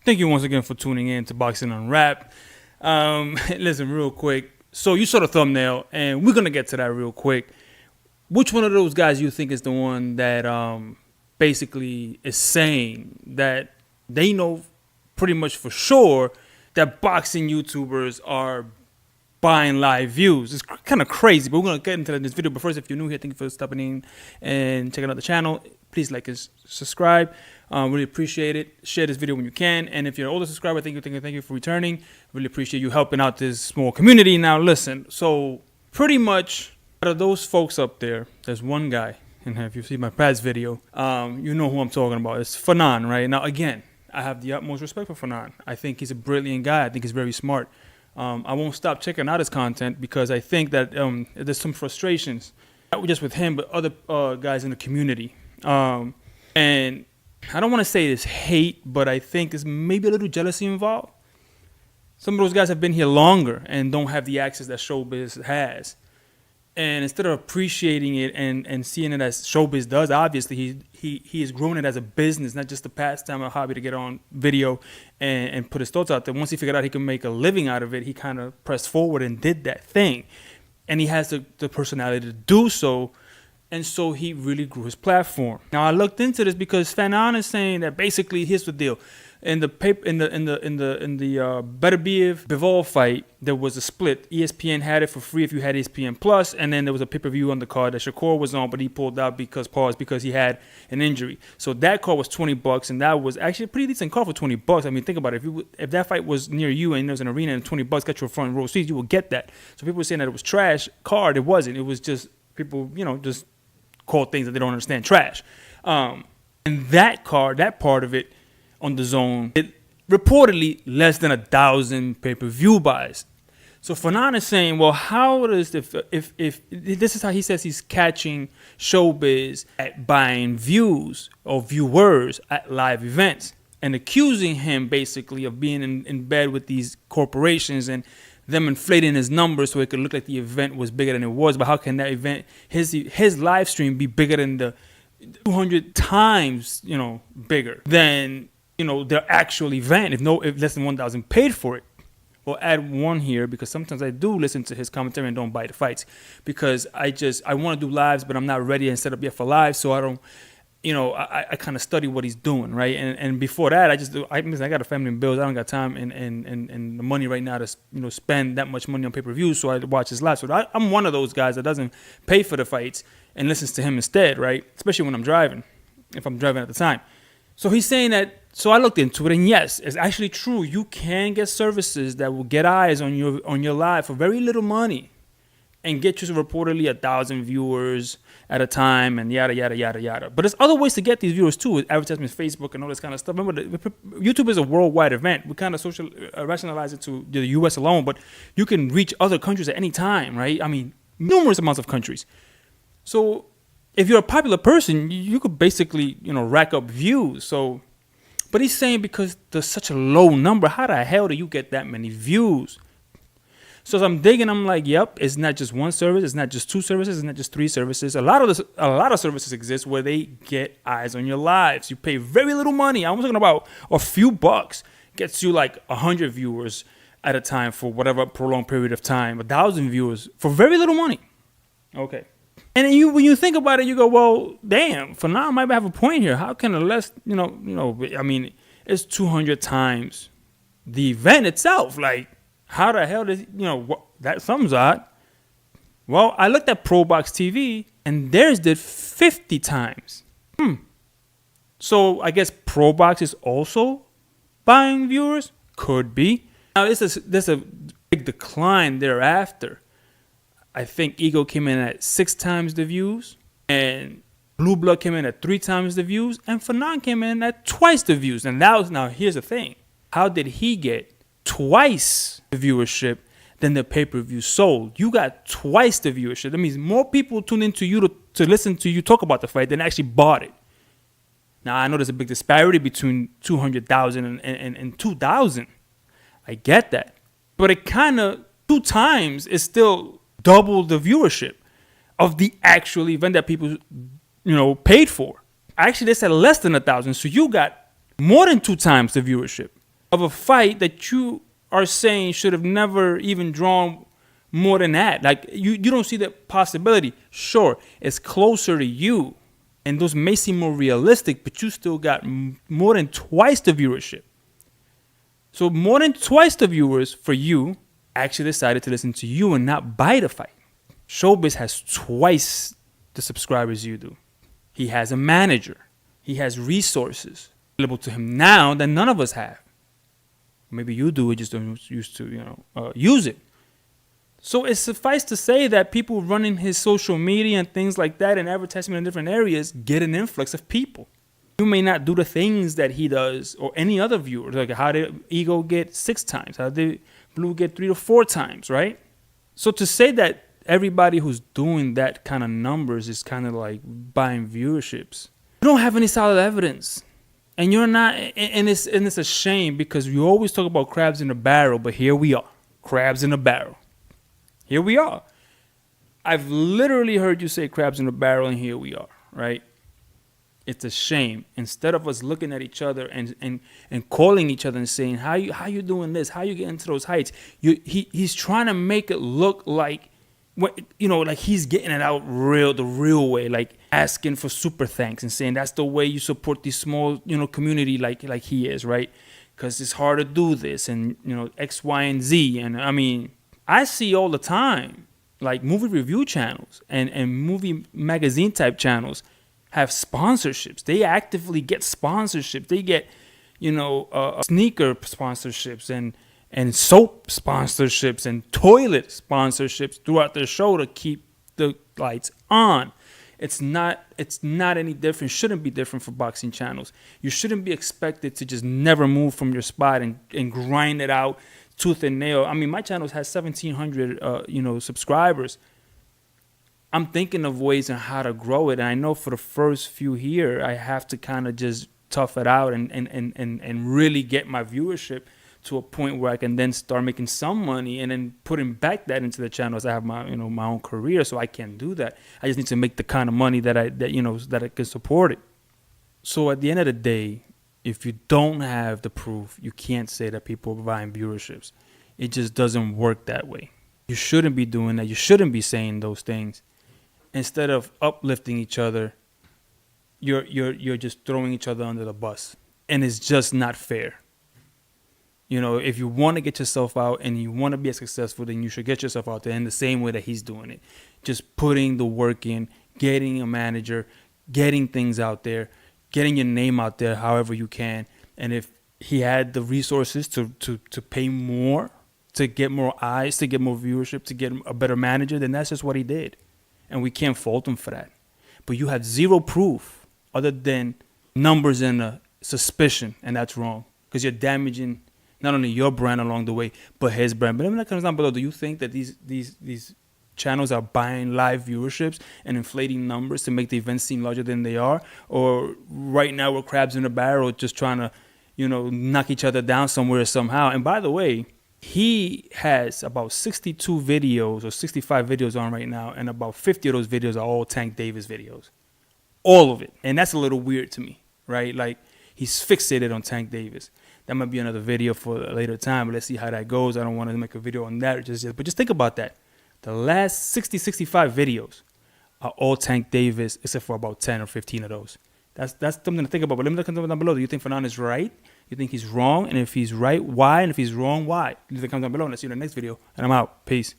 Thank you once again for tuning in to Boxing Unwrapped. Listen, real quick. So you saw the thumbnail, and we're gonna get to that real quick. Which one of those guys you think is the one that basically is saying that they know pretty much for sure that boxing YouTubers are buying live views? It's kind of crazy, but we're going to get into that in this video. But first, if you're new here, thank you for stopping in and checking out the channel. Please like and subscribe. Really appreciate it. Share this video when you can. And if you're an older subscriber, thank you for returning. Really appreciate you helping out this small community. Now, listen. So pretty much out of those folks up there, there's one guy. And if you see my past video, you know who I'm talking about. It's Fanon, right? Now, again, I have the utmost respect for Fanon. I think he's a brilliant guy. I think he's very smart. I won't stop checking out his content because I think that there's some frustrations, not just with him, but other guys in the community. And I don't want to say it's hate, but I think there's maybe a little jealousy involved. Some of those guys have been here longer and don't have the access that showbiz has. And instead of appreciating it and seeing it as showbiz does, obviously he is growing it as a business, not just a pastime or a hobby to get on video and put his thoughts out there. Once he figured out he could make a living out of it, he kind of pressed forward and did that thing. And he has the personality to do so. And so he really grew his platform. Now I looked into this because Fanon is saying that basically here's the deal. In the paper, in the Beterbiev Bivol fight, there was a split. ESPN had it for free if you had ESPN Plus, and then there was a pay-per-view on the card that Shakur was on, but he pulled out because he had an injury. So that card was $20, and that was actually a pretty decent card for $20. I mean, think about it. If that fight was near you and there was an arena and $20 got you a front row seat, you would get that. So people were saying that it was trash card. It wasn't. It was just people, just call things that they don't understand trash. And that card, that part of it, on the zone, it reportedly less than 1,000 pay-per-view buys. So Fanon is saying, well, how does if this is how he says he's catching showbiz at buying views or viewers at live events, and accusing him basically of being in bed with these corporations and them inflating his numbers so it could look like the event was bigger than it was. But how can that event, his live stream, be bigger than the 200 times bigger than their actual event if less than 1,000 paid for it? We'll add one here because sometimes I do listen to his commentary and don't buy the fights because I want to do lives, but I'm not ready and set up yet for live, so I don't, I kind of study what he's doing, right? And before that, I got a family and bills. I don't got time and the money right now to spend that much money on pay-per-view, so I watch his live. So I'm one of those guys that doesn't pay for the fights and listens to him instead, right? Especially when I'm driving, if I'm driving at the time. So he's saying that. So I looked into it, and yes, it's actually true. You can get services that will get eyes on your live for very little money, and get you reportedly 1,000 viewers at a time, and yada yada yada yada. But there's other ways to get these viewers too, with advertisements, Facebook, and all this kind of stuff. Remember, YouTube is a worldwide event. We kind of rationalize it to the U.S. alone, but you can reach other countries at any time, right? I mean, numerous amounts of countries. So if you're a popular person, you could basically rack up views. So. But he's saying because there's such a low number, how the hell do you get that many views? So as I'm digging, I'm like, yep, it's not just one service, it's not just two services, it's not just three services. A lot of services exist where they get eyes on your lives. You pay very little money. I'm talking about a few bucks. Gets you like 100 viewers at a time for whatever prolonged period of time, 1,000 viewers for very little money. Okay. And then when you think about it, you go, well, damn, Fanon might have a point here. How can a less, I mean, it's 200 times the event itself. Like, how the hell does, that sums odd. Well, I looked at ProBox TV, and theirs did 50 times. So I guess ProBox is also buying viewers? Could be. Now, there's a big decline thereafter. I think Ego came in at 6 times the views, and Blue Blood came in at 3 times the views, and Fanon came in at twice the views. And now here's the thing. How did he get twice the viewership than the pay-per-view sold? You got twice the viewership. That means more people tuned into you to listen to you talk about the fight than actually bought it. Now, I know there's a big disparity between 200,000 and 2,000. I get that. But it kind of, 2 times is still double the viewership of the actual event that people, paid for. Actually, they said less than 1,000, so you got more than 2 times the viewership. of a fight that you are saying should have never even drawn more than that. Like, you don't see the possibility. Sure, it's closer to you, and those may seem more realistic, but you still got more than twice the viewership. So more than twice the viewers for you actually decided to listen to you and not buy the fight. Showbiz has twice the subscribers you do. He has a manager. He has resources available to him now that none of us have. Maybe you do, we just don't used to, use it. So it's suffice to say that people running his social media and things like that and advertising in different areas get an influx of people. You may not do the things that he does or any other viewer. Like, how did Ego get 6 times? How did Blue get 3 to 4 times, right? So to say that everybody who's doing that kind of numbers is kind of like buying viewerships, you don't have any solid evidence. And you're not, and it's a shame, because you always talk about crabs in a barrel, but here we are, crabs in a barrel. Here we are. I've literally heard you say crabs in a barrel, and here we are, right? It's a shame. Instead of us looking at each other and calling each other and saying, how you doing this? How you getting to those heights? He's trying to make it look like, like he's getting it out the real way, like asking for super thanks and saying that's the way you support this small, community like he is, right? Because it's hard to do this, and X, Y, and Z. And I mean, I see all the time, like movie review channels and movie magazine type channels have sponsorships. They actively get sponsorships. They get, sneaker sponsorships and soap sponsorships and toilet sponsorships throughout their show to keep the lights on. It's not any different. Shouldn't be different for boxing channels. You shouldn't be expected to just never move from your spot and grind it out tooth and nail. I mean, my channel has 1,700 subscribers. I'm thinking of ways on how to grow it, and I know for the first few here I have to kind of just tough it out and really get my viewership to a point where I can then start making some money and then putting back that into the channel as I have my my own career. So I can do that. I just need to make the kind of money that I can support it. So at the end of the day, if you don't have the proof, you can't say that people are buying viewerships. It just doesn't work that way. You shouldn't be doing that. You shouldn't be saying those things. Instead of uplifting each other, you're just throwing each other under the bus, and it's just not fair. If you want to get yourself out and you want to be successful, then you should get yourself out there in the same way that he's doing it. Just putting the work in, getting a manager, getting things out there, getting your name out there however you can. And if he had the resources to pay more, to get more eyes, to get more viewership, to get a better manager, then that's just what he did. And we can't fault him for that. But you have zero proof other than numbers and a suspicion, and that's wrong, because you're damaging not only your brand along the way, but his brand. But let me know down below, do you think that these channels are buying live viewerships and inflating numbers to make the events seem larger than they are? Or right now we're crabs in a barrel just trying to, knock each other down somewhere somehow? And by the way, he has about 62 videos or 65 videos on right now, and about 50 of those videos are all Tank Davis videos. All of it. And that's a little weird to me, right? Like, he's fixated on Tank Davis. That might be another video for a later time, but let's see how that goes. I don't want to make a video on that just yet. But just think about that. The last 65 videos are all Tank Davis, except for about 10 or 15 of those. That's something to think about. But let me know down below. Do you think Fernand is right? You think he's wrong? And if he's right, why? And if he's wrong, why? Leave the comments down below, and I'll see you in the next video. And I'm out. Peace.